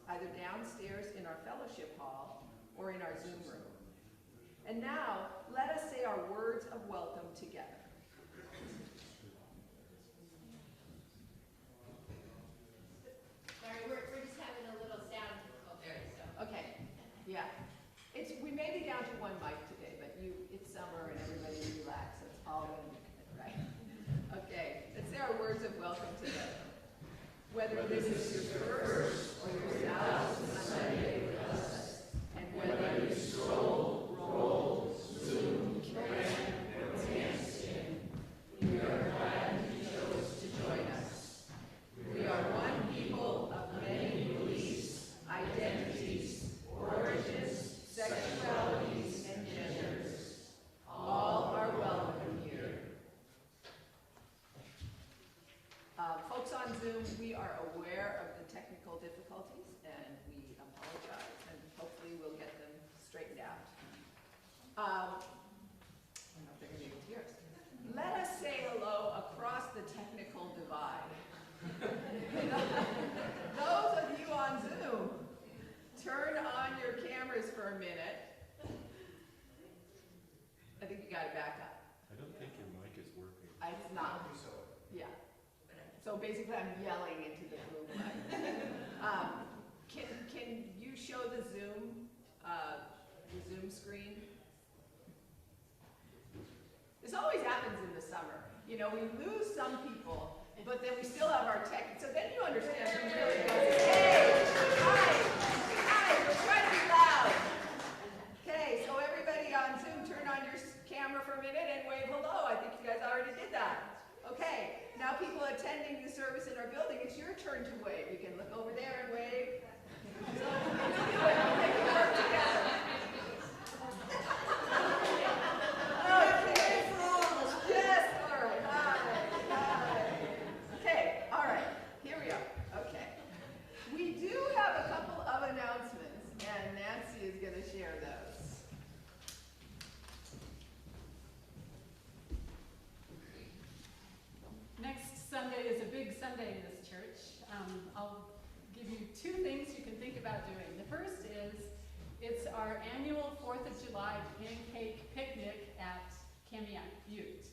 either downstairs in our fellowship hall or in our Zoom room. And now, let us say our words of welcome together. Sorry, we're just having a little sound difficulty, so. Okay, yeah. We may be down to one mic today, but it's summer and everybody relax, so it's all going to be good, right? Okay, let's say our words of welcome together. Whether this is your first or your thousandth Sunday with us, and whether you stroll, roll, Zoom, ran, or danced in, we are glad you chose to join us. We are one people of many beliefs, identities, origins, sexualities, and genders. All are welcome here. Folks on Zoom, we are aware of the technical difficulties, and we apologize, and hopefully we'll get them straightened out. I don't know if they're going to be able to hear us. Let us say hello across the technical divide. Those of you on Zoom, turn on your cameras for a minute. I think you got it back up. I don't think your mic is working. It's not. Yeah. So basically, I'm yelling into the Zoom mic. Can you show the Zoom screen? This always happens in the summer. You know, we lose some people, but then we still have our tech. So then you understand who really goes, hey, hi, we're trying to be loud. Okay, so everybody on Zoom, turn on your camera for a minute and wave hello. I think you guys already did that. Okay, now people attending the service in our building, it's your turn to wave. You can look over there and wave. So we'll make it work together. Okay. Yes, all right. Hi. Okay, all right. Here we are. Okay. We do have a couple of announcements, and Nancy is going to share those. Next Sunday is a big Sunday in this church. I'll give you two things you can think about doing. The first is, it's our annual 4th of July pancake picnic at Kamiak Butte.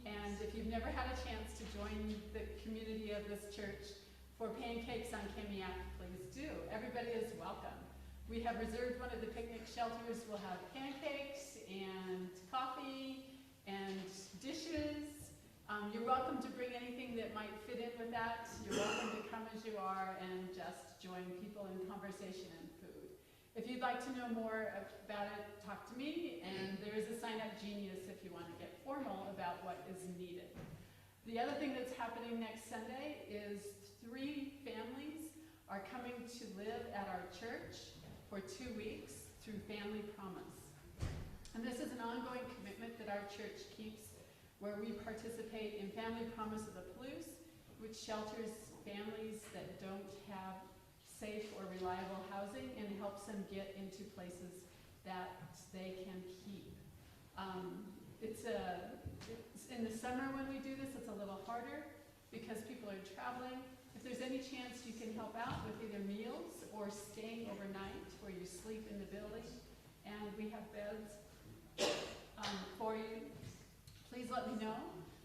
And if you've never had a chance to join the community of this church for pancakes on Kamiak, please do. Everybody is welcome. We have reserved one of the picnic shelters. We'll have pancakes and coffee and dishes. You're welcome to bring anything that might fit in with that. You're welcome to come as you are and just join people in conversation and food. If you'd like to know more about it, talk to me, and there is a sign-up genius if you want to get formal about what is needed. The other thing that's happening next Sunday is 3 families are coming to live at our church for 2 weeks through Family Promise. And this is an ongoing commitment that our church keeps, where we participate in Family Promise of the Palouse, which shelters families that don't have safe or reliable housing and helps them get into places that they can keep. It's in the summer when we do this, it's a little harder because people are traveling. If there's any chance you can help out with either meals or staying overnight where you sleep in the building, and we have beds for you, please let me know,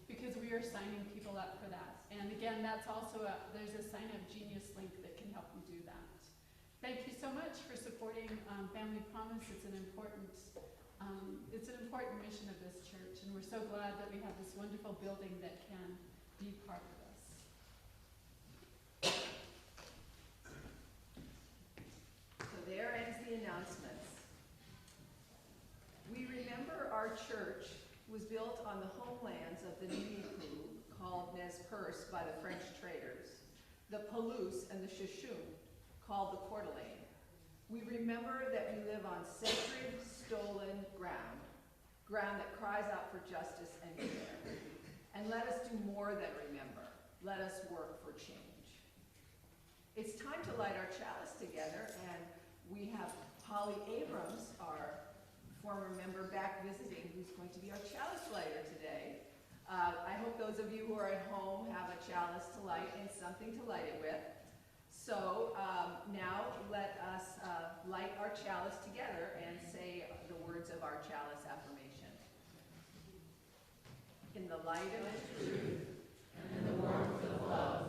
because we are signing people up for that. And again, that's also there's a Sign Up Genius link that can help you do that. Thank you so much for supporting Family Promise. It's an important mission of this church, and we're so glad that we have this wonderful building that can be part of this. So there ends the announcements. We remember our church was built on the homelands of the Nimiku, called Nez Perce by the French traders, the Palouse and the Shishun, called the Coeur d'Alene. We remember that we live on sacred, stolen ground that cries out for justice and care. And let us do more than remember. Let us work for change. It's time to light our chalice together, and we have Holly Abrams, our former member, back visiting, who's going to be our chalice lighter today. I hope those of you who are at home have a chalice to light and something to light it with. So now let us light our chalice together and say the words of our chalice affirmation. In the light of truth and in the warmth of love,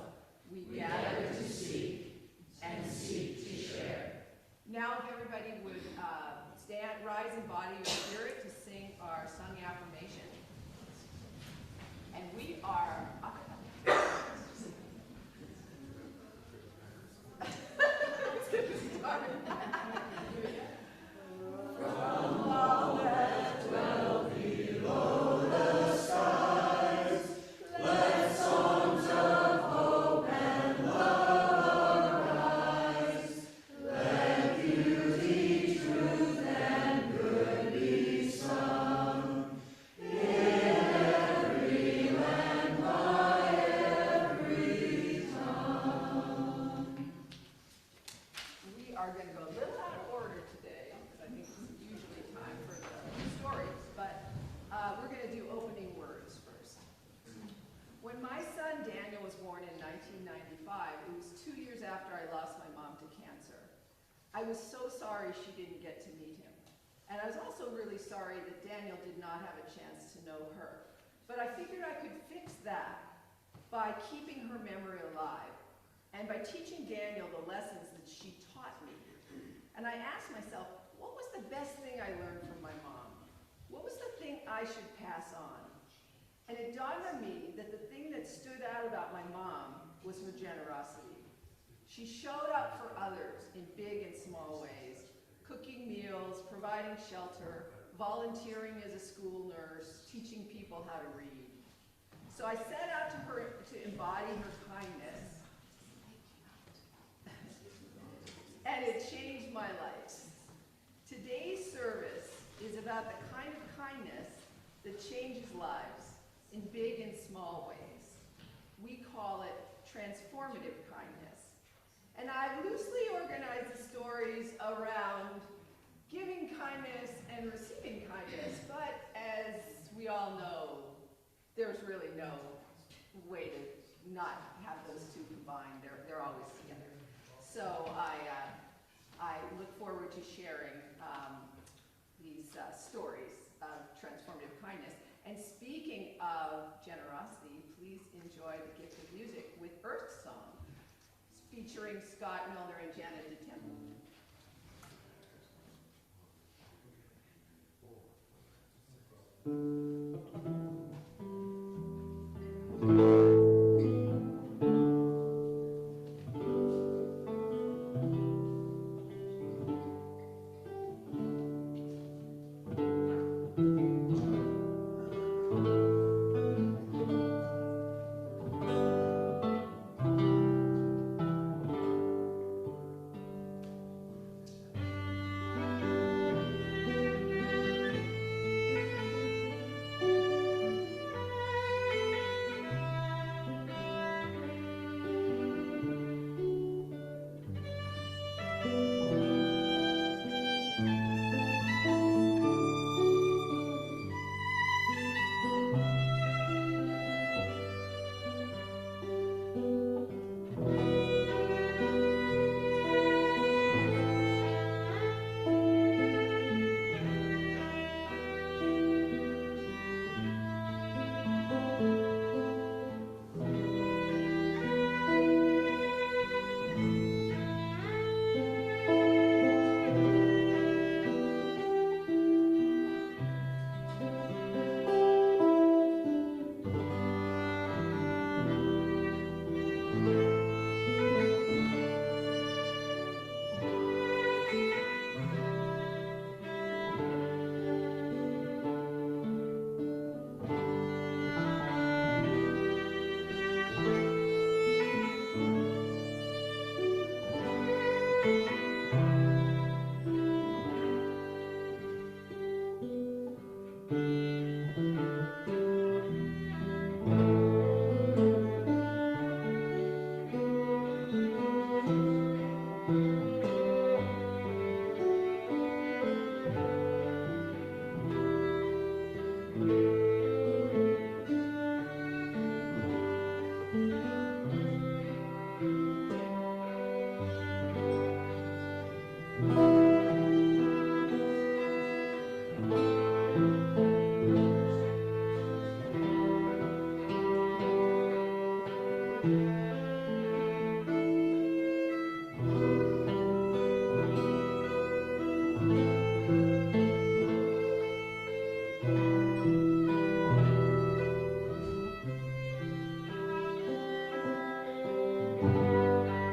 we gather to seek and seek to share. Now if everybody would stand, rise in body or spirit to sing our sung affirmation. And we are... From all that dwell below the skies, let songs of hope and love arise. Let beauty, truth, and good be sung in every land by every tongue. We are going to go a little out of order today, because I think this is usually time for the stories, but we're going to do opening words first. When my son Daniel was born in 1995, it was 2 years after I lost my mom to cancer. I was so sorry she didn't get to meet him. And I was also really sorry that Daniel did not have a chance to know her. But I figured I could fix that by keeping her memory alive and by teaching Daniel the lessons that she taught me. And I asked myself, what was the best thing I learned from my mom? What was the thing I should pass on? And it dawned on me that the thing that stood out about my mom was her generosity. She showed up for others in big and small ways, cooking meals, providing shelter, volunteering as a school nurse, teaching people how to read. So I set out to embody her kindness, and it changed my life. Today's service is about the kind of kindness that changes lives in big and small ways. We call it transformative kindness. And I've loosely organized the stories around giving kindness and receiving kindness, but as we all know, there's really no way to not have those two combined. They're always together. So I look forward to sharing these stories of transformative kindness. And speaking of generosity, please enjoy the gift of music with Earth Song, featuring Scott Milner and Janet DeTemple.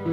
You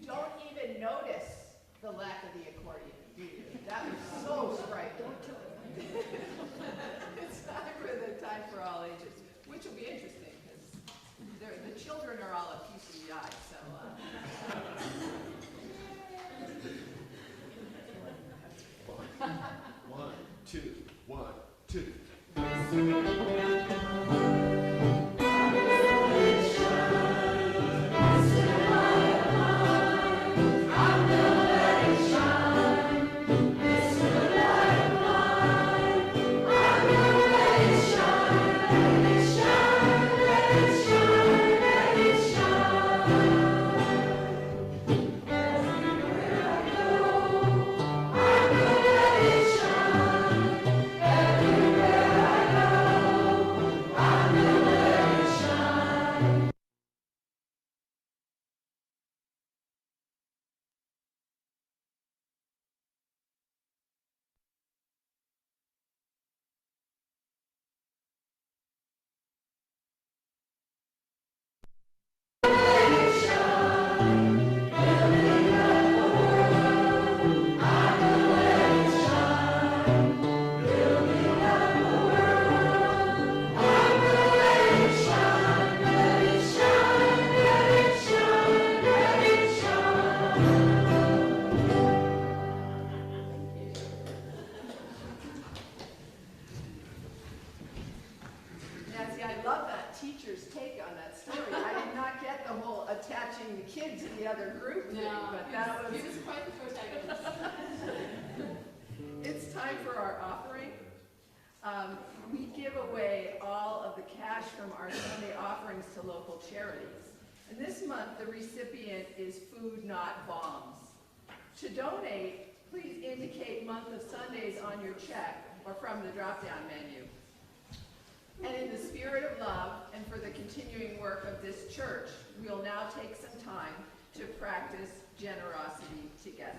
don't even notice the lack of the accordion, do you? That was so striking. It's time for all ages, which will be interesting because the children are all a piece of the eye. So. 1, 2, 1, 2. Nancy, I love that teacher's take on that story. I did not get the whole attaching the kid to the other group thing, but that was... He was quite the protagonist. It's time for our offering. We give away all of the cash from our Sunday offerings to local charities. And this month, the recipient is Food Not Bombs. To donate, please indicate month of Sundays on your check or from the drop-down menu. And in the spirit of love and for the continuing work of this church, we'll now take some time to practice generosity together.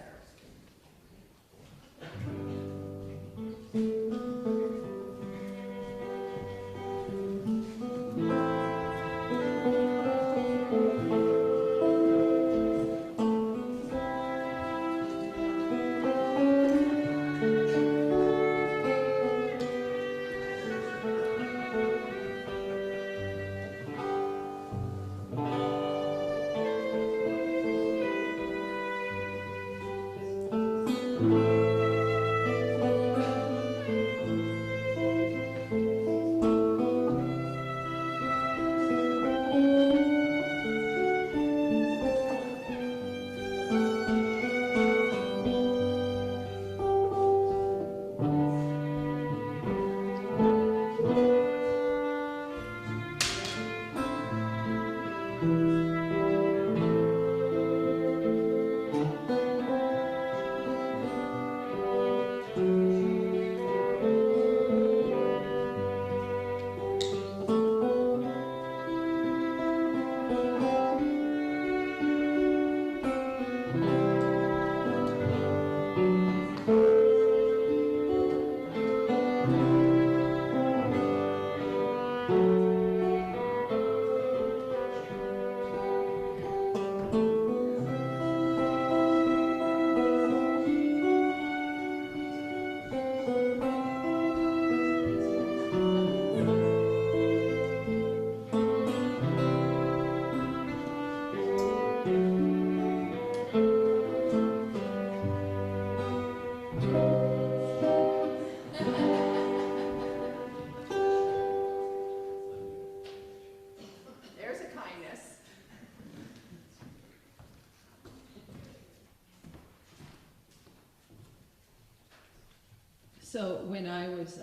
So when I was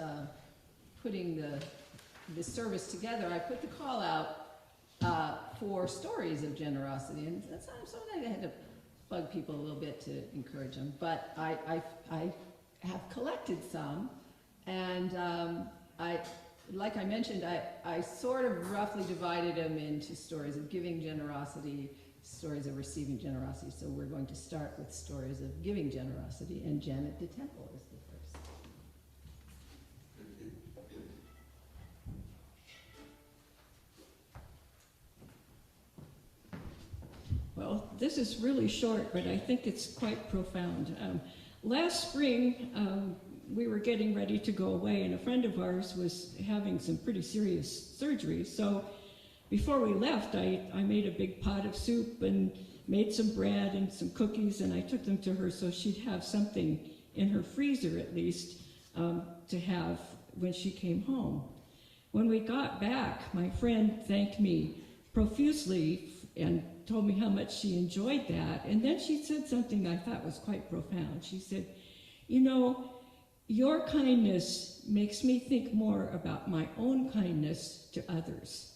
putting the service together, I put the call out for stories of generosity, and sometimes I had to bug people a little bit to encourage them. But I have collected some, and like I mentioned, I sort of roughly divided them into stories of giving generosity, stories of receiving generosity. So we're going to start with stories of giving generosity, and Janet DeTemple is the first. Well, this is really short, but I think it's quite profound. Last spring, we were getting ready to go away, and a friend of ours was having some pretty serious surgery. So before we left, I made a big pot of soup and made some bread and some cookies, and I took them to her so she'd have something in her freezer at least to have when she came home. When we got back, my friend thanked me profusely and told me how much she enjoyed that. And then she said something I thought was quite profound. She said, "You know, your kindness makes me think more about my own kindness to others."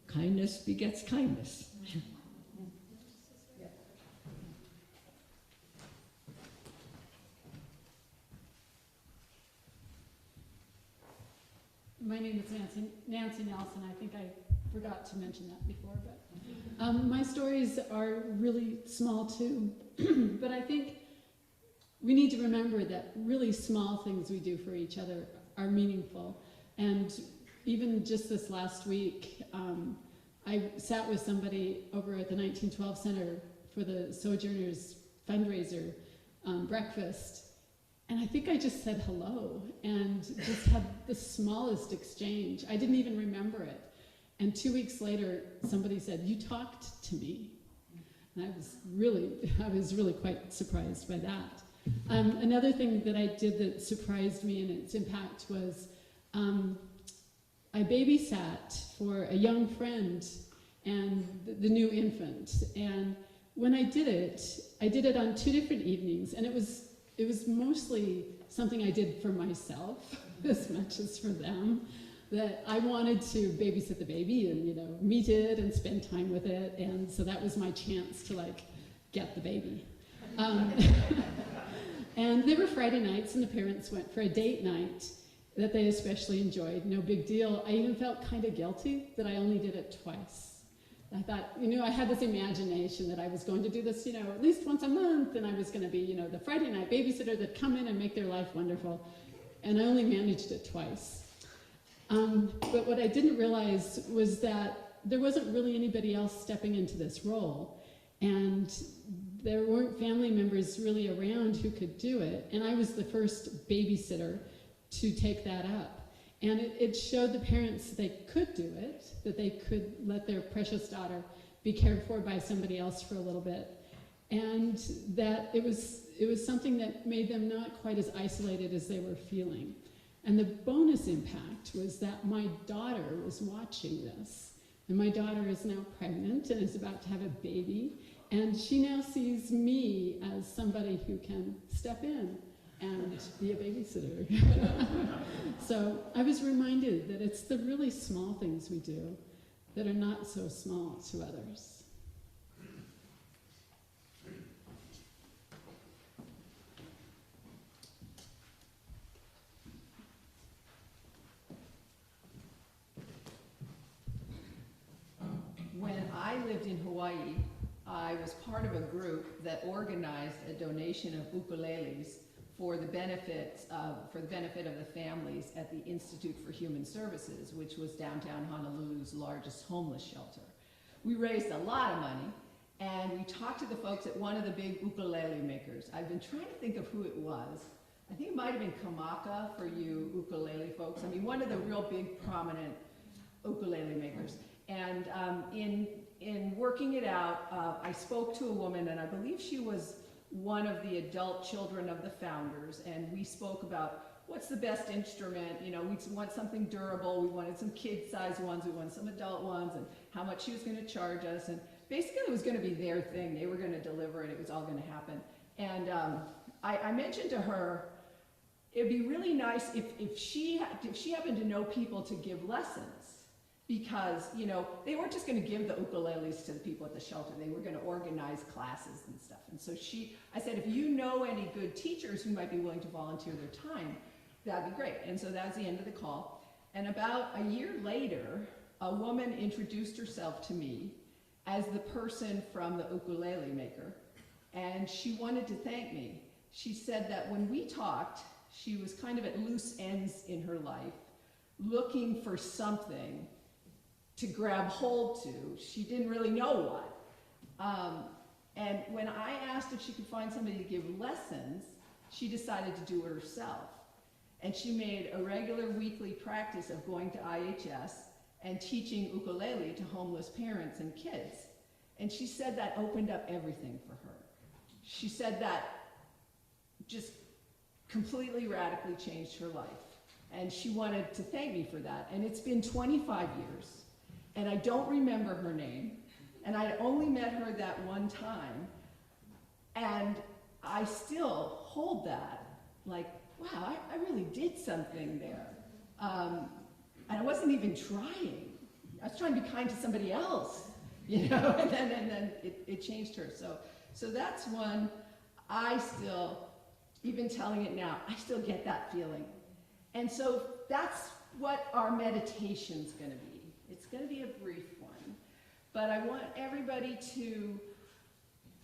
Kindness begets kindness. My name is Nancy Nelson. I think I forgot to mention that before, but my stories are really small too. But I think we need to remember that really small things we do for each other are meaningful. And even just this last week, I sat with somebody over at the 1912 Center for the Sojourners fundraiser breakfast. And I think I just said hello and just had the smallest exchange. I didn't even remember it. And 2 weeks later, somebody said, "You talked to me." And I was really quite surprised by that. Another thing that I did that surprised me in its impact was I babysat for a young friend and the new infant. And when I did it on 2 different evenings, and it was mostly something I did for myself as much as for them. That I wanted to babysit the baby and, meet it and spend time with it. And so that was my chance to get the baby. And they were Friday nights, and the parents went for a date night that they especially enjoyed. No big deal. I even felt kind of guilty that I only did it twice. I thought, I had this imagination that I was going to do this, at least once a month, and I was going to be, the Friday night babysitter that'd come in and make their life wonderful. And I only managed it twice. But what I didn't realize was that there wasn't really anybody else stepping into this role. And there weren't family members really around who could do it. And I was the first babysitter to take that up. And it showed the parents that they could do it, that they could let their precious daughter be cared for by somebody else for a little bit. And that it was something that made them not quite as isolated as they were feeling. And the bonus impact was that my daughter was watching this. And my daughter is now pregnant and is about to have a baby. And she now sees me as somebody who can step in and be a babysitter. So I was reminded that it's the really small things we do that are not so small to others. When I lived in Hawaii, I was part of a group that organized a donation of ukuleles for the benefit of the families at the Institute for Human Services, which was downtown Honolulu's largest homeless shelter. We raised a lot of money, and we talked to the folks at one of the big ukulele makers. I've been trying to think of who it was. I think it might have been Kamaka for you ukulele folks. I mean, one of the real big prominent ukulele makers. And in working it out, I spoke to a woman, and I believe she was one of the adult children of the founders, and we spoke about what's the best instrument. We want something durable. We wanted some kid-sized ones. We wanted some adult ones, and how much she was going to charge us. And basically, it was going to be their thing. They were going to deliver it. It was all going to happen. And I mentioned to her, it'd be really nice if she happened to know people to give lessons, because, you know, they weren't just going to give the ukuleles to the people at the shelter. They were going to organize classes and stuff. And so I said, if you know any good teachers who might be willing to volunteer their time, that'd be great. And so that was the end of the call. And about a year later, a woman introduced herself to me as the person from the ukulele maker, and she wanted to thank me. She said that when we talked, she was kind of at loose ends in her life, looking for something to grab hold to. She didn't really know what. And when I asked if she could find somebody to give lessons, she decided to do it herself. And she made a regular weekly practice of going to IHS and teaching ukulele to homeless parents and kids. And she said that opened up everything for her. She said that just completely radically changed her life. And she wanted to thank me for that. And it's been 25 years. And I don't remember her name, and I only met her that one time, and I still hold that, like, wow, I really did something there. And I wasn't even trying. I was trying to be kind to somebody else, you know, and then it changed her. So that's one. I still, even telling it now, I still get that feeling. And so that's what our meditation's gonna be. It's going to be a brief one, but I want everybody to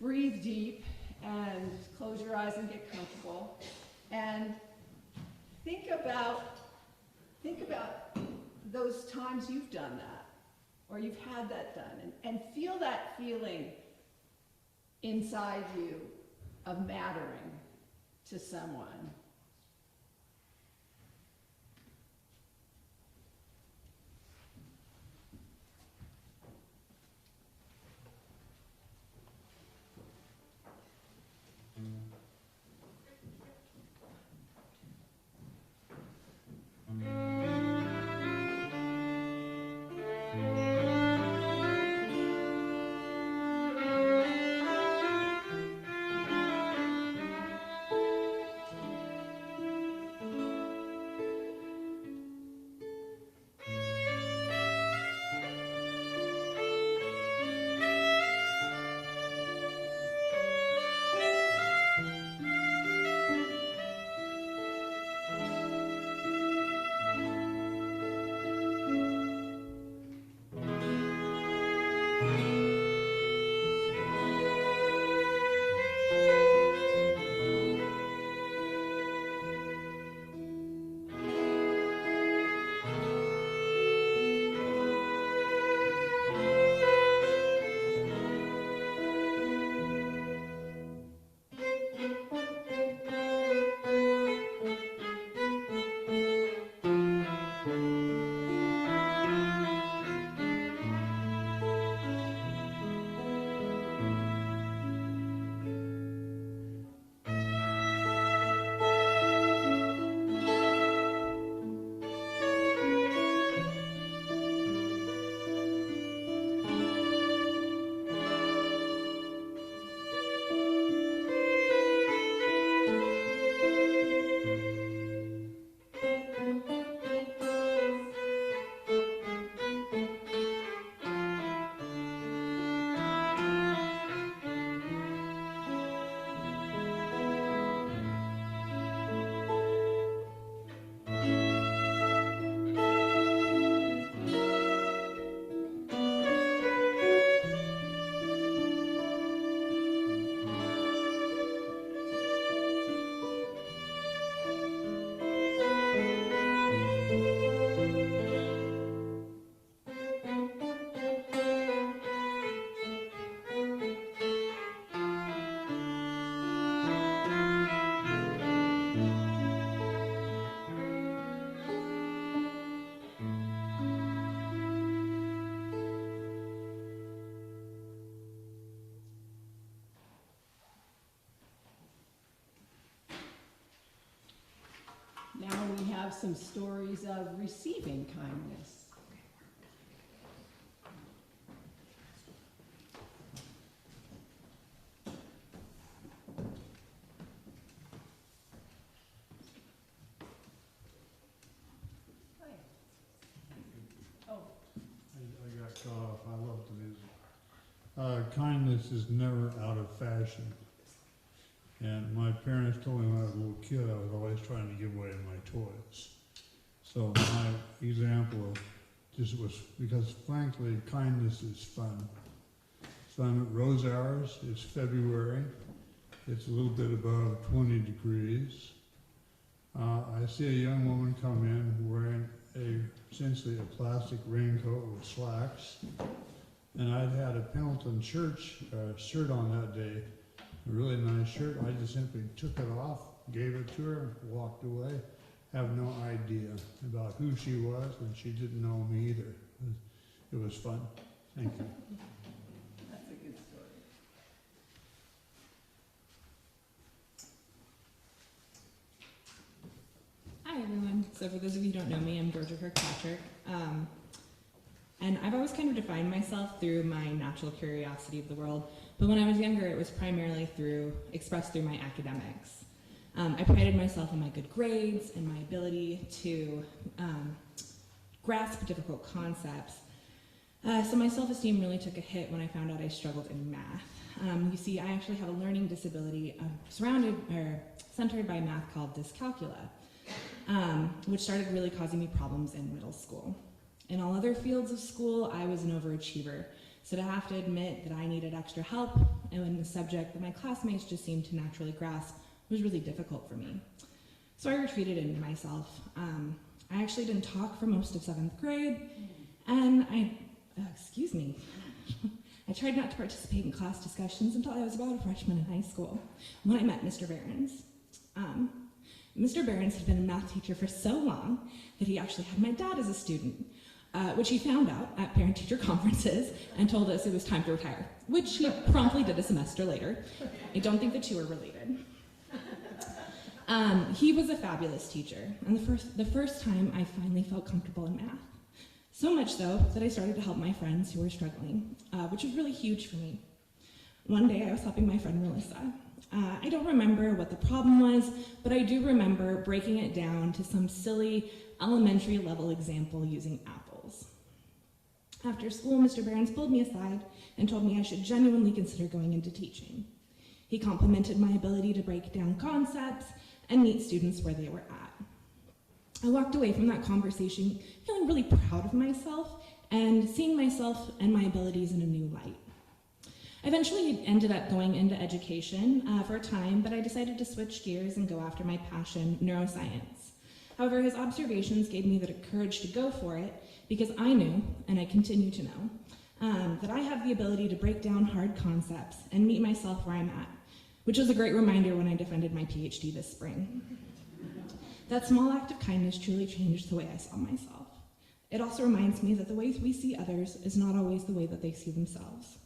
breathe deep and close your eyes and get comfortable and think about those times you've done that or you've had that done, and feel that feeling inside you of mattering to someone. Now we have some stories of receiving kindness. kindness is never out of fashion. And my parents told me when I was a little kid, I was always trying to give away my toys. So my example just was because, frankly, kindness is fun. So I'm at Rose Hours. It's February. It's a little bit above 20 degrees. I see a young woman come in wearing essentially a plastic raincoat with slacks. And I'd had a Pendleton Church shirt on that day, a really nice shirt. I just simply took it off, gave it to her, walked away. Have no idea about who she was, and she didn't know me either. It was fun. Thank you. That's a good story. Hi everyone. So for those of you who don't know me, I'm Georgia Kirkpatrick. And I've always kind of defined myself through my natural curiosity of the world. But when I was younger, it was primarily expressed through my academics. I prided myself on my good grades and my ability to grasp difficult concepts. So my self-esteem really took a hit when I found out I struggled in math. You see, I actually have a learning disability centered by math called dyscalculia, which started really causing me problems in middle school. In all other fields of school, I was an overachiever. So to have to admit that I needed extra help and in the subject that my classmates just seemed to naturally grasp was really difficult for me. So I retreated into myself. I actually didn't talk for most of 7th grade, and I tried not to participate in class discussions until I was about a freshman in high school, when I met Mr. Behrens. Mr. Behrens had been a math teacher for so long that he actually had my dad as a student, which he found out at parent-teacher conferences and told us it was time to retire, which he promptly did a semester later. I don't think the two are related. He was a fabulous teacher, and the first time I finally felt comfortable in math. So much so that I started to help my friends who were struggling, which was really huge for me. One day I was helping my friend Melissa. I don't remember what the problem was, but I do remember breaking it down to some silly elementary level example using apples. After school, Mr. Behrens pulled me aside and told me I should genuinely consider going into teaching. He complimented my ability to break down concepts and meet students where they were at. I walked away from that conversation feeling really proud of myself and seeing myself and my abilities in a new light. I eventually ended up going into education for a time, but I decided to switch gears and go after my passion, neuroscience. However, his observations gave me the courage to go for it because I knew, and I continue to know, that I have the ability to break down hard concepts and meet myself where I'm at, which was a great reminder when I defended my PhD this spring. That small act of kindness truly changed the way I saw myself. It also reminds me that the way we see others is not always the way that they see themselves.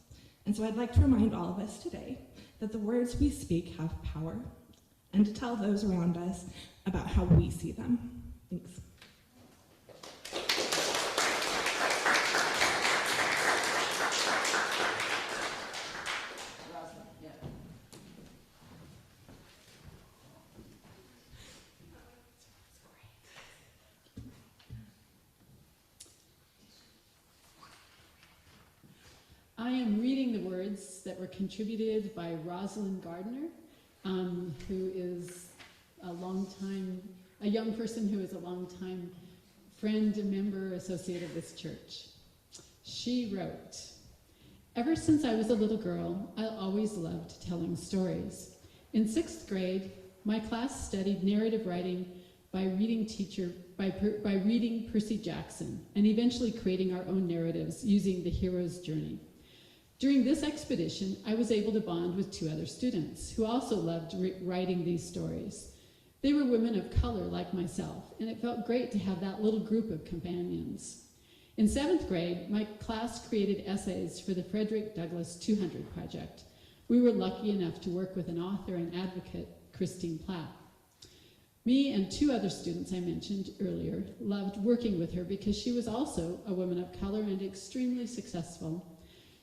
And so I'd like to remind all of us today that the words we speak have power, and to tell those around us about how we see them. Thanks. I am reading the words that were contributed by Rosalind Gardner, who is a young person who is a longtime friend and member associated with this church. She wrote, "Ever since I was a little girl, I always loved telling stories. In 6th grade, my class studied narrative writing by reading Percy Jackson, and eventually creating our own narratives using the hero's journey. During this expedition, I was able to bond with 2 other students who also loved writing these stories. They were women of color like myself, and it felt great to have that little group of companions. In 7th grade, my class created essays for the Frederick Douglass 200 Project. We were lucky enough to work with an author and advocate, Christine Platt. Me and 2 other students I mentioned earlier loved working with her because she was also a woman of color and extremely successful.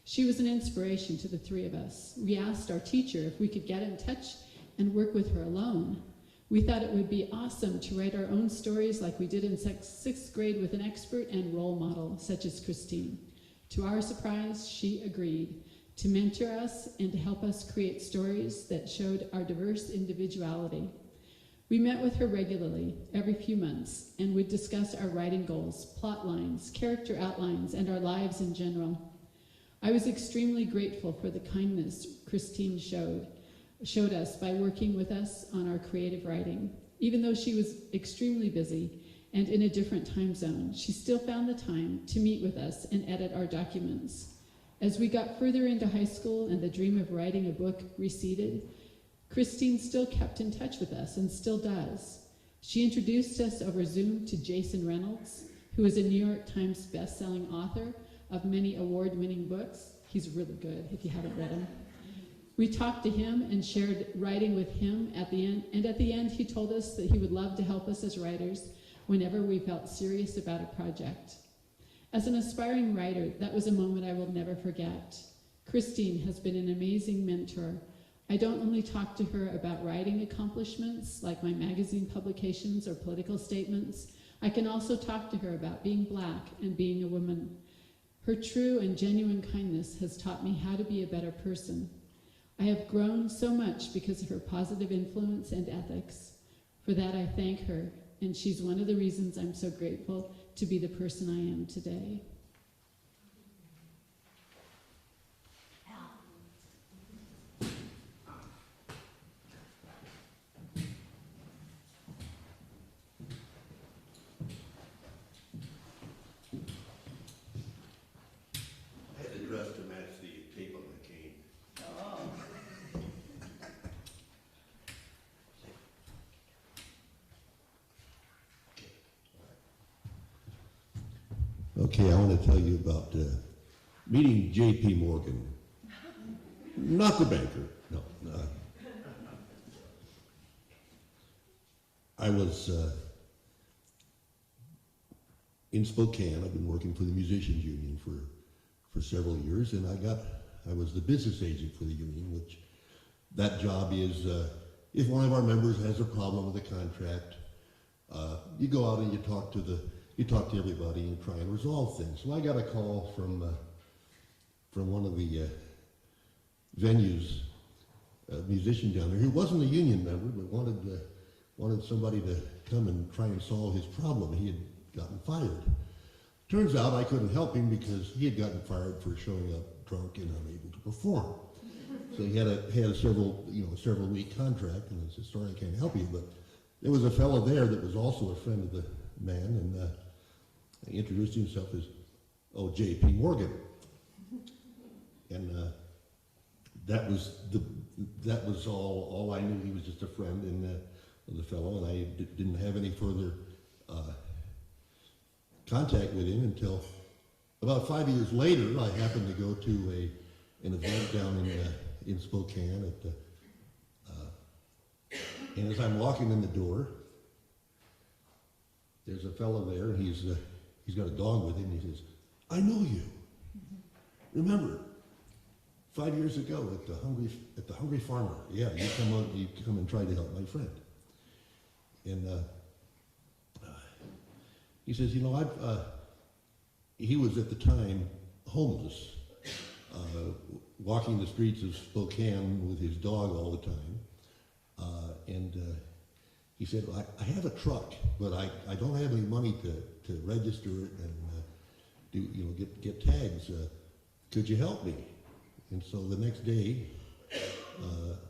She was an inspiration to the 3 of us. We asked our teacher if we could get in touch and work with her alone. We thought it would be awesome to write our own stories like we did in 6th grade with an expert and role model such as Christine. To our surprise, she agreed. to mentor us and to help us create stories that showed our diverse individuality. We met with her regularly, every few months, and would discuss our writing goals, plot lines, character outlines, and our lives in general. I was extremely grateful for the kindness Christine showed us by working with us on our creative writing. Even though she was extremely busy and in a different time zone, she still found the time to meet with us and edit our documents. As we got further into high school and the dream of writing a book receded, Christine still kept in touch with us and still does. She introduced us over Zoom to Jason Reynolds, who is a New York Times best-selling author of many award-winning books. He's really good if you haven't read him. We talked to him and shared writing with him at the end, and at the end he told us that he would love to help us as writers whenever we felt serious about a project. As an aspiring writer, that was a moment I will never forget. Christine has been an amazing mentor. I don't only talk to her about writing accomplishments like my magazine publications or political statements. I can also talk to her about being Black and being a woman. Her true and genuine kindness has taught me how to be a better person. I have grown so much because of her positive influence and ethics. For that I thank her, and she's one of the reasons I'm so grateful to be the person I am today. I had a dress to match the tape on the cane. Okay, I want to tell you about meeting J.P. Morgan. Not the banker, no. I was in Spokane. I've been working for the Musicians Union for several years, and I was the business agent for the union, which that job is, if one of our members has a problem with a contract, you go out and you talk to everybody and try and resolve things. So I got a call from one of the venues, a musician down there who wasn't a union member but wanted somebody to come and try and solve his problem. He had gotten fired. Turns out I couldn't help him because he had gotten fired for showing up drunk and unable to perform. So he had a several week contract, and it's a story I can't help you, but there was a fellow there that was also a friend of the man, and he introduced himself as, J.P. Morgan. And that was all I knew. He was just a friend of the fellow, and I didn't have any further contact with him until about 5 years later. I happened to go to an event down in Spokane and as I'm walking in the door, there's a fellow there. He's got a dog with him. He says, "I know you. Remember, 5 years ago at the Hungry Farmer. Yeah, you come and try to help my friend." And he says, he was at the time homeless, walking the streets of Spokane with his dog all the time. And he said, I have a truck, but I don't have any money to register it and get tags. Could you help me? And so the next day,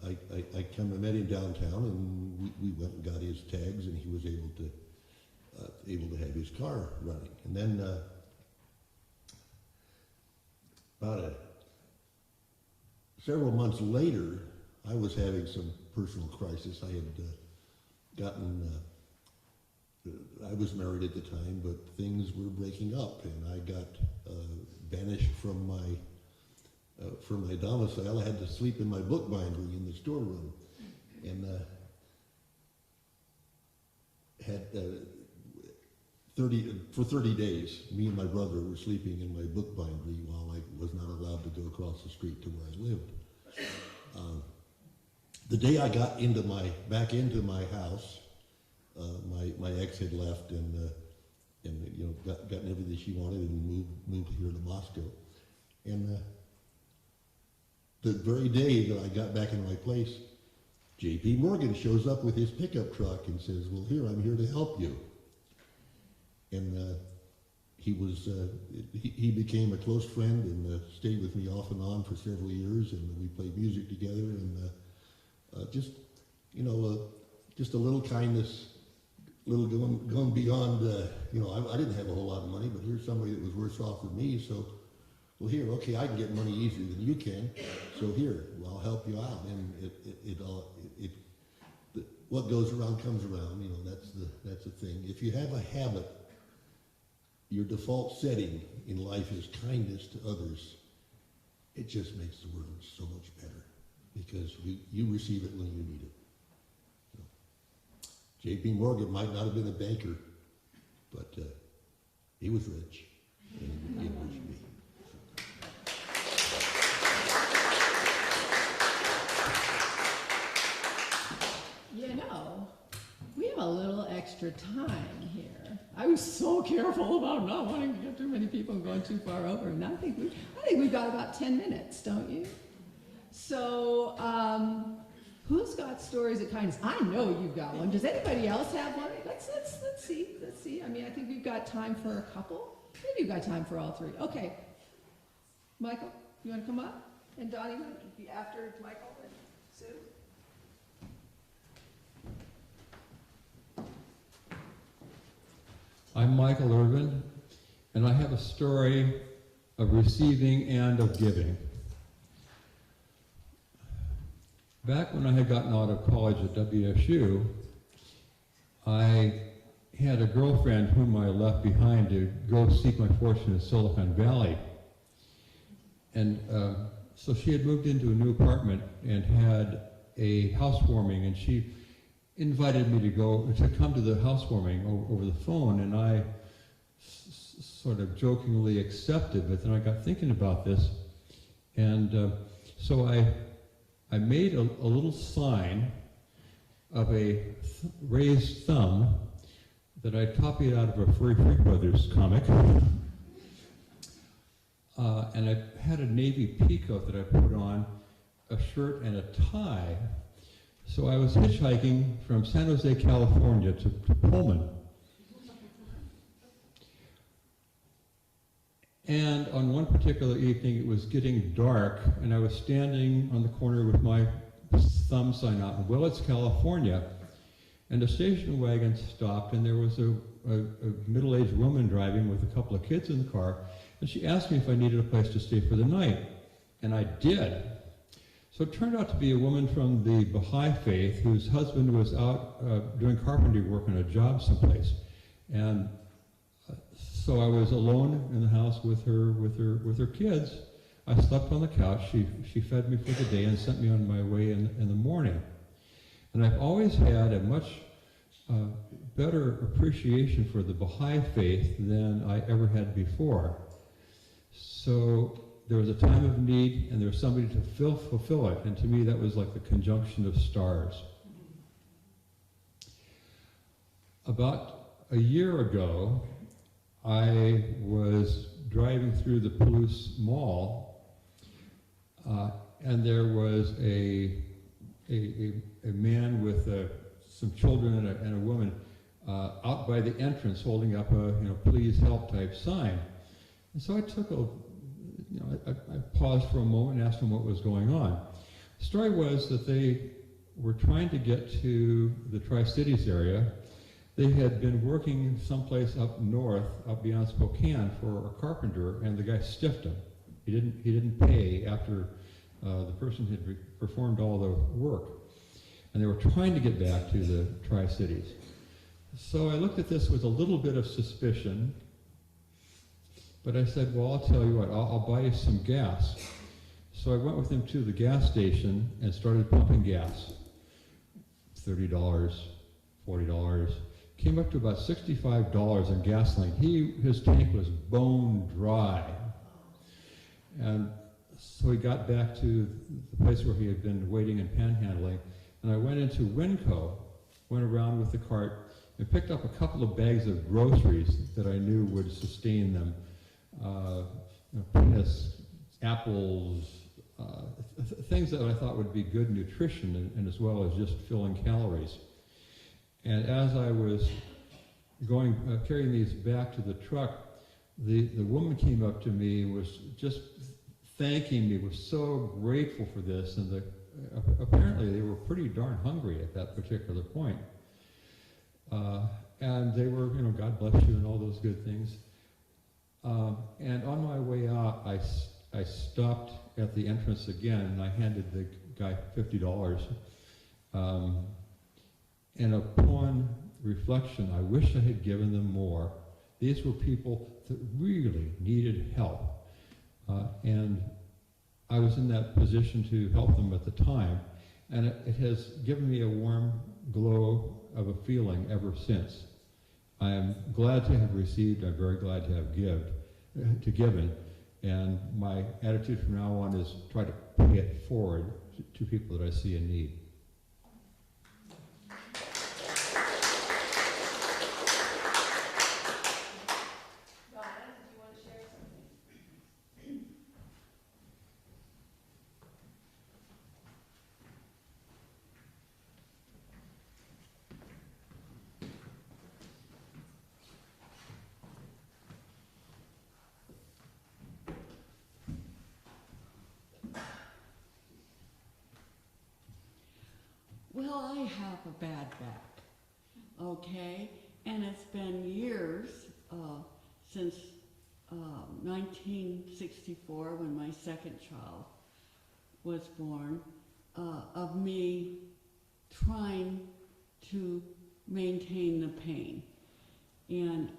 I come and met him downtown, and we went and got his tags, and he was able to have his car running. And then several months later, I was having some personal crisis. I had I was married at the time, but things were breaking up, and I got banished from my domicile. I had to sleep in my book bindery in the storeroom, and had 30 days, me and my brother were sleeping in my book bindery while I was not allowed to go across the street to where I lived. The day I got back into my house, my ex had left and gotten everything she wanted and moved here to Moscow. And the very day that I got back in my place, J.P. Morgan shows up with his pickup truck and says, well, here, I'm here to help you. And he became a close friend and stayed with me off and on for several years, and we played music together, and just a little kindness, little going beyond, I didn't have a whole lot of money, but here's somebody that was worse off than me, so, well, here, okay, I can get money easier than you can, so here, I'll help you out, and what goes around comes around, that's the thing. If you have a habit, your default setting in life is kindness to others, it just makes the world so much better, because you receive it when you need it. J.P. Morgan might not have been a banker, but he was rich, and he enriched me. We have a little extra time here. I was so careful about not wanting to get too many people and going too far over, and I think we've got about 10 minutes, don't you? So, who's got stories of kindness? I know you've got one. Does anybody else have one? Let's see. I mean, I think we've got time for a couple. Maybe you've got time for all three. Okay. Michael, you want to come up? And Donnie, would be after Michael and Sue? I'm Michael Irvin, and I have a story of receiving and of giving. Back when I had gotten out of college at WSU, I had a girlfriend whom I left behind to go seek my fortune in Silicon Valley. And so she had moved into a new apartment and had a housewarming, and she invited me to come to the housewarming over the phone, and I sort of jokingly accepted, but then I got thinking about this, and so I made a little sign of a raised thumb that I copied out of a Furry Freak Brothers comic, and I had a navy peacoat that I put on, a shirt and a tie. So I was hitchhiking from San Jose, California to Pullman. And on one particular evening, it was getting dark, and I was standing on the corner with my thumb sign out in Willits, California, and a station wagon stopped, and there was a middle-aged woman driving with a couple of kids in the car, and she asked me if I needed a place to stay for the night, and I did. So it turned out to be a woman from the Baha'i faith whose husband was out doing carpentry work on a job someplace. And so I was alone in the house with her kids. I slept on the couch. She fed me for the day and sent me on my way in the morning. And I've always had a much better appreciation for the Baha'i faith than I ever had before. So there was a time of need, and there was somebody to fulfill it, and to me that was like the conjunction of stars. About a year ago, I was driving through the Palouse Mall, and there was a man with some children and a woman out by the entrance holding up a please help type sign. And so I took I paused for a moment and asked them what was going on. The story was that they were trying to get to the Tri-Cities area. They had been working someplace up north, up beyond Spokane, for a carpenter, and the guy stiffed him. He didn't pay after the person had performed all the work. And they were trying to get back to the Tri-Cities. So I looked at this with a little bit of suspicion, but I said, well, I'll tell you what, I'll buy you some gas. So I went with him to the gas station and started pumping gas. $30, $40, came up to about $65 in gasoline. His tank was bone dry. And so he got back to the place where he had been waiting and panhandling, and I went into Winco, went around with the cart, and picked up a couple of bags of groceries that I knew would sustain them. Peanuts, apples, things that I thought would be good nutrition and as well as just filling calories. And as I was going, carrying these back to the truck, the woman came up to me, was just thanking me, was so grateful for this, and apparently they were pretty darn hungry at that particular point. And they were, God bless you and all those good things. And on my way out, I stopped at the entrance again, and I handed the guy $50. And upon reflection, I wish I had given them more. These were people that really needed help. And I was in that position to help them at the time. And it has given me a warm glow of a feeling ever since. I am glad to have received, I'm very glad to have given. And my attitude from now on is try to pay it forward to people that I see in need. Well, I have a bad back, okay? And it's been years since 1964, when my second child was born, of me trying to maintain the pain. And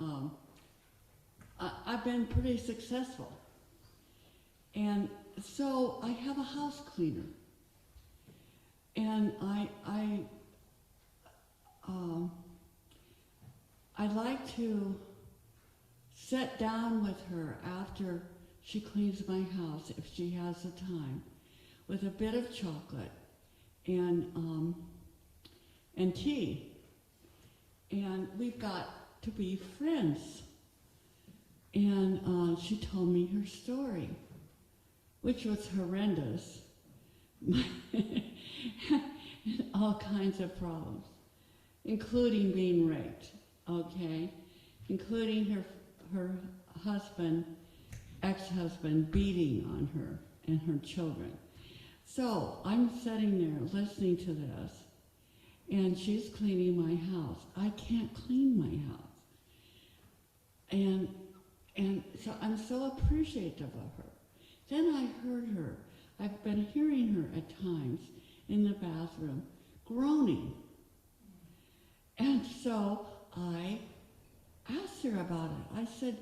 I've been pretty successful. And so I have a house cleaner. And I like to sit down with her after she cleans my house, if she has the time, with a bit of chocolate and tea. And we've got to be friends. And she told me her story, which was horrendous. All kinds of problems, including being raped, okay? Including her husband, ex-husband, beating on her and her children. So I'm sitting there listening to this, and she's cleaning my house. I can't clean my house. And so I'm so appreciative of her. Then I heard her. I've been hearing her at times in the bathroom groaning. And so I asked her about it. I said,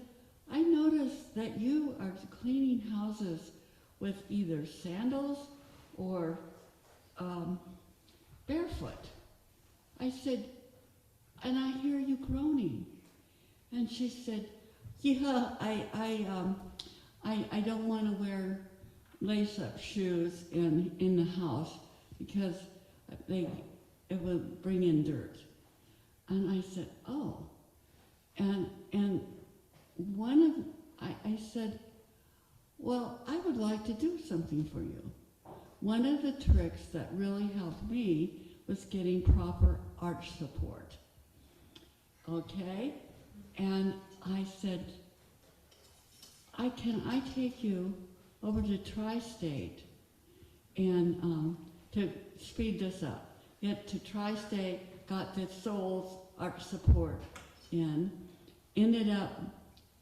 I noticed that you are cleaning houses with either sandals or barefoot. I said, and I hear you groaning. And she said, yeah, I don't want to wear lace-up shoes in the house because it would bring in dirt. And I said, oh. And I said, well, I would like to do something for you. One of the tricks that really helped me was getting proper arch support. Okay? And I said, can I take you over to Tri-State and to speed this up? Get to Tri-State, got the soles arch support in, ended up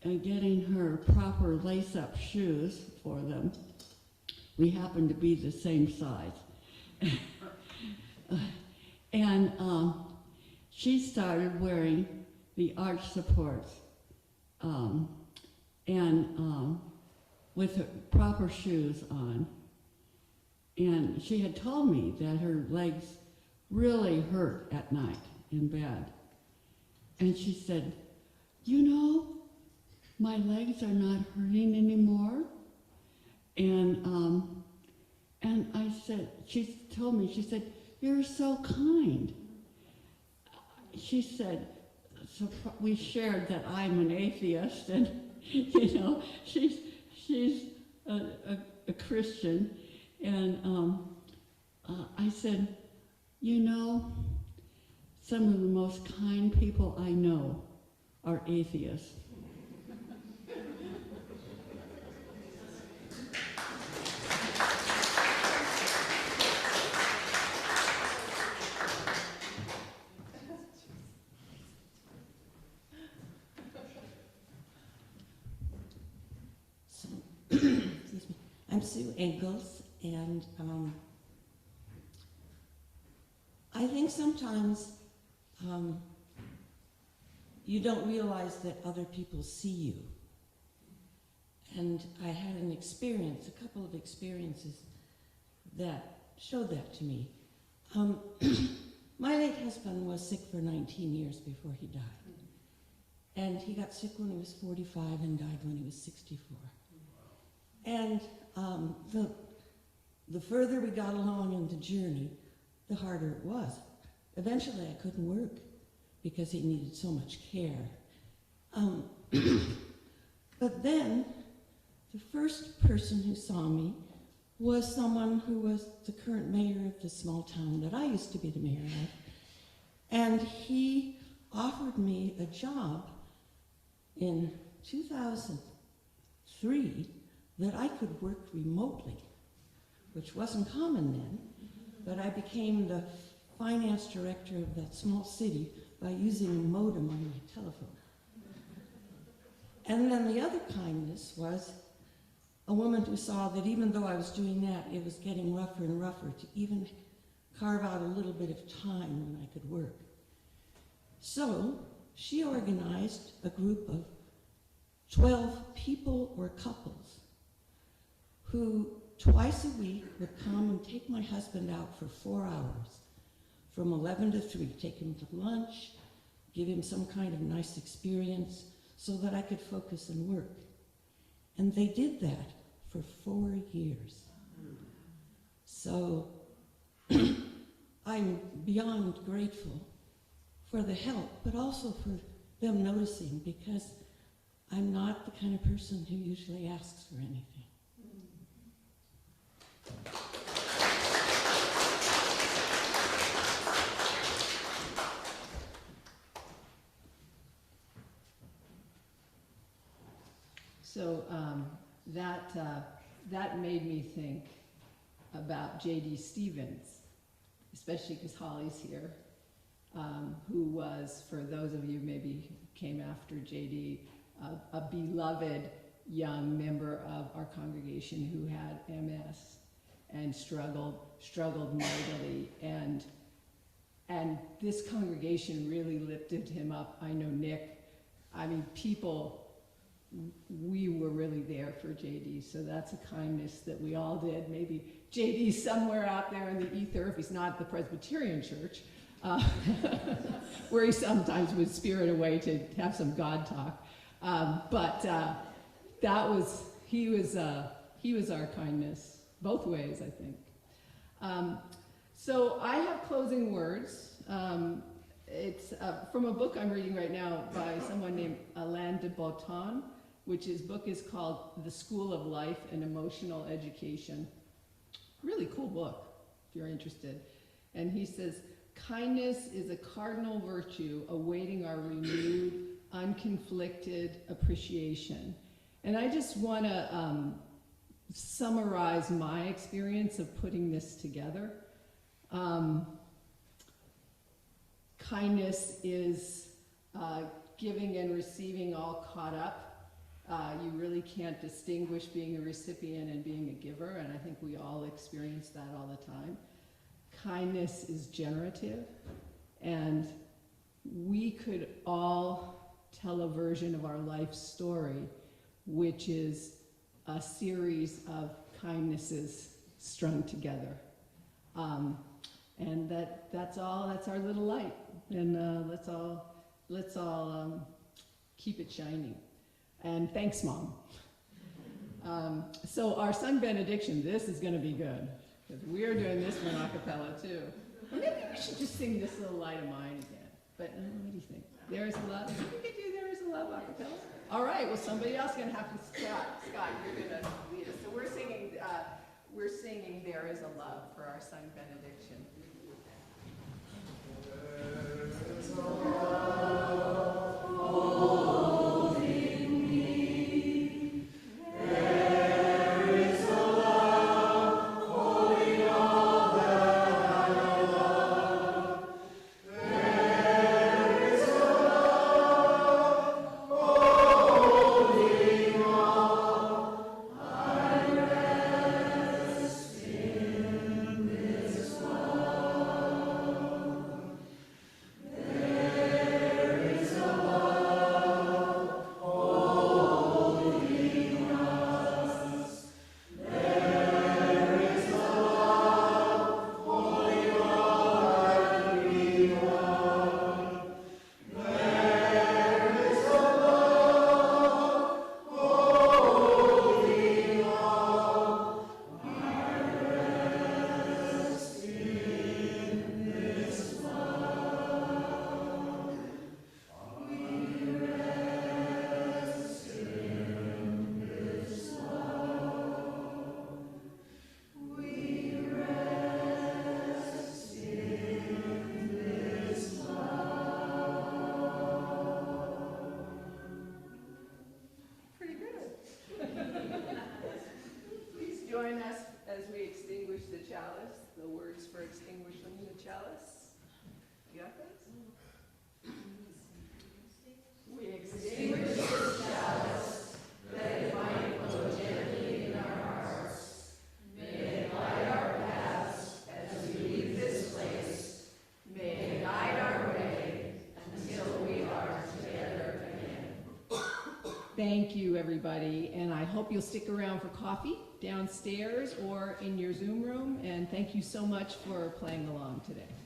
getting her proper lace-up shoes for them. We happened to be the same size. And she started wearing the arch supports with her proper shoes on. And she had told me that her legs really hurt at night in bed. And she said, you know, my legs are not hurting anymore. And I said, she told me, she said, you're so kind. She said, so we shared that I'm an atheist, and you know, she's a Christian, And I said, you know, some of the most kind people I know are atheists. So, excuse me. I'm Sue Engels, and I think sometimes you don't realize that other people see you. And I had an experience, a couple of experiences that showed that to me. My late husband was sick for 19 years before he died. And he got sick when he was 45 and died when he was 64. And the further we got along in the journey, the harder it was. Eventually I couldn't work because he needed so much care. But then the first person who saw me was someone who was the current mayor of the small town that I used to be the mayor of. And he offered me a job in 2003 that I could work remotely, which wasn't common then, but I became the finance director of that small city by using a modem on my telephone. And then the other kindness was a woman who saw that even though I was doing that, it was getting rougher and rougher to even carve out a little bit of time when I could work. So she organized a group of 12 people or couples who twice a week would come and take my husband out for 4 hours, from 11 to 3, take him to lunch, give him some kind of nice experience so that I could focus and work. And they did that for 4 years. So I'm beyond grateful for the help, but also for them noticing, because I'm not the kind of person who usually asks for anything. So that made me think about J.D. Stevens, especially because Holly's here, who was, for those of you maybe who came after J.D., a beloved young member of our congregation who had MS and struggled mightily, and this congregation really lifted him up. I know Nick, I mean, people, we were really there for JD, so that's a kindness that we all did. Maybe JD's somewhere out there in the ether, if he's not at the Presbyterian church, where he sometimes would spirit away to have some God talk. But he was our kindness, both ways, I think. So I have closing words. It's from a book I'm reading right now by someone named Alain de Botton, which his book is called The School of Life and Emotional Education. Really cool book, if you're interested. And he says, kindness is a cardinal virtue awaiting our renewed, unconflicted appreciation. And I just want to summarize my experience of putting this together. Kindness is giving and receiving all caught up. You really can't distinguish being a recipient and being a giver, and I think we all experience that all the time. Kindness is generative, and we could all tell a version of our life story, which is a series of kindnesses strung together. And that's our little light, and let's all keep it shining. And thanks, Mom. So our sung benediction, this is going to be good, because we are doing this one a cappella too. Or maybe we should just sing This Little Light of Mine again. But what do you think? There is love. We could do There Is a Love a cappella. All right. Well, somebody else is going to have to. Scott, you're going to lead us. So we're singing we're singing There Is a Love for our sung benediction. Pretty good. Please join us as we extinguish the chalice, the words for extinguishing the chalice. You got this? We extinguish this chalice, that it might flow gently in our hearts. May it light our paths as we leave this place. May it guide our way until we are together again. Thank you, everybody, and I hope you'll stick around for coffee downstairs or in your Zoom room, and thank you so much for playing along today.